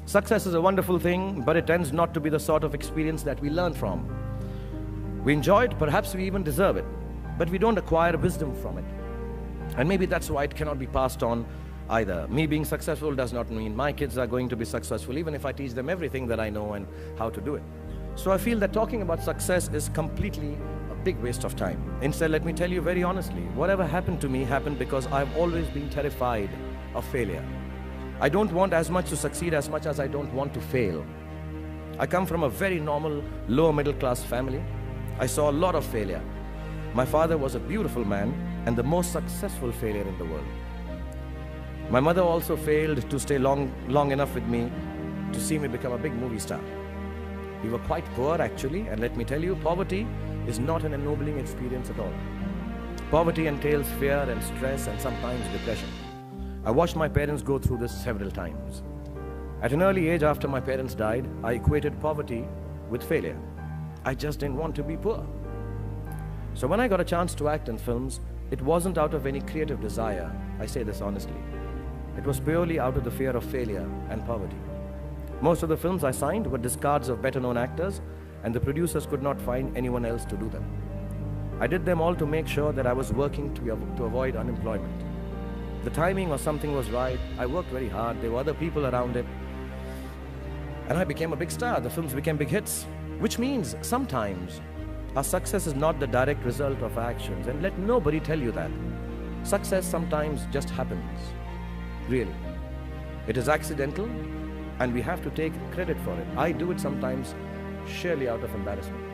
Success is a wonderful thing, but it tends not to be the sort of experience that we learn from. We enjoy it, perhaps we even deserve it, but we don't acquire wisdom from it. And maybe that's why it cannot be passed on either. Me being successful does not mean my kids are going to be successful, even if I teach them everything that I know and how to do it. So I feel that talking about success is completely a big waste of time. Instead, let me tell you very honestly, whatever happened to me happened because I've always been terrified of failure. I don't want as much to succeed as much as I don't want to fail. I come from a very normal, lower middle class family. I saw a lot of failure. My father was a beautiful man and the most successful failure in the world. My mother also failed to stay long enough with me to see me become a big movie star. We were quite poor actually, and let me tell you, poverty is not an ennobling experience at all. Poverty entails fear and stress and sometimes depression. I watched my parents go through this several times. At an early age after my parents died, I equated poverty with failure. I just didn't want to be poor. So when I got a chance to act in films, it wasn't out of any creative desire, I say this honestly. It was purely out of the fear of failure and poverty. Most of the films I signed were discards of better-known actors, and the producers could not find anyone else to do them. I did them all to make sure that I was working to avoid unemployment. The timing or something was right. I worked very hard. There were other people around it. And I became a big star. The films became big hits, which means sometimes our success is not the direct result of our actions. And let nobody tell you that. Success sometimes just happens. Really. It is accidental, and we have to take credit for it. I do it sometimes sheerly out of embarrassment.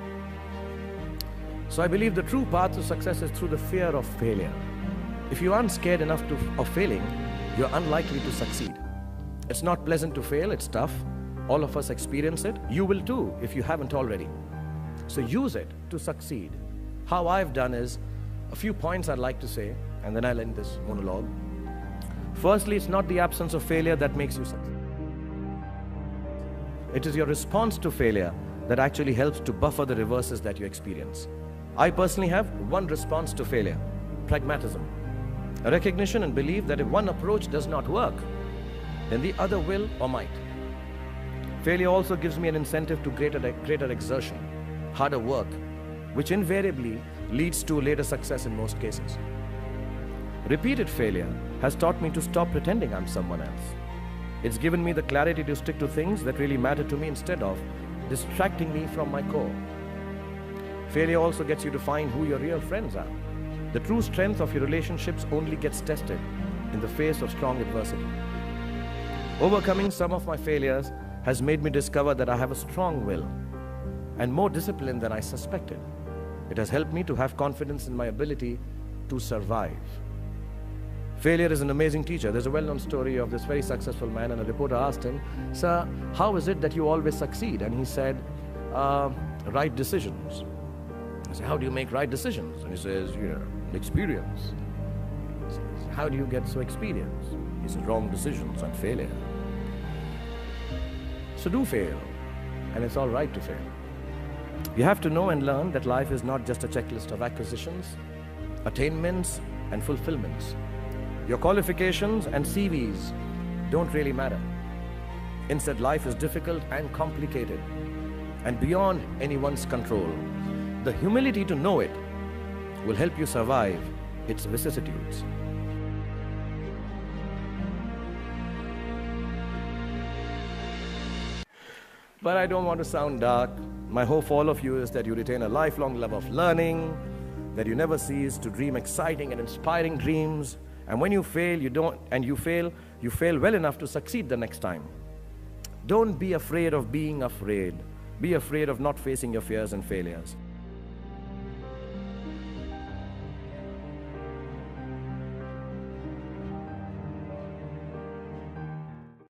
So I believe the true path to success is through the fear of failure. If you aren't scared enough of failing, you're unlikely to succeed. It's not pleasant to fail, it's tough. All of us experience it. You will too, if you haven't already. So use it to succeed. How I've done is, a few points I'd like to say, and then I'll end this monologue. Firstly, it's not the absence of failure that makes you succeed. It is your response to failure that actually helps to buffer the reverses that you experience. I personally have one response to failure: pragmatism. A recognition and belief that if one approach does not work, then the other will or might. Failure also gives me an incentive to greater exertion, harder work, which invariably leads to later success in most cases. Repeated failure has taught me to stop pretending I'm someone else. It's given me the clarity to stick to things that really matter to me instead of distracting me from my core. Failure also gets you to find who your real friends are. The true strength of your relationships only gets tested in the face of strong adversity. Overcoming some of my failures has made me discover that I have a strong will and more discipline than I suspected. It has helped me to have confidence in my ability to survive. Failure is an amazing teacher. There's a well-known story of this very successful man, and a reporter asked him, "Sir, how is it that you always succeed?" And he said, "Right decisions." I said, "How do you make right decisions?" And he says, "Experience." He says, "How do you get so experienced?" He says, "Wrong decisions and failure." So do fail, and it's all right to fail. You have to know and learn that life is not just a checklist of acquisitions, attainments, and fulfillments. Your qualifications and CVs don't really matter. Instead, life is difficult and complicated and beyond anyone's control. The humility to know it will help you survive its vicissitudes. But I don't want to sound dark. My hope for all of you is that you retain a lifelong love of learning, that you never cease to dream exciting and inspiring dreams, and when you fail, you fail well enough to succeed the next time. Don't be afraid of being afraid. Be afraid of not facing your fears and failures.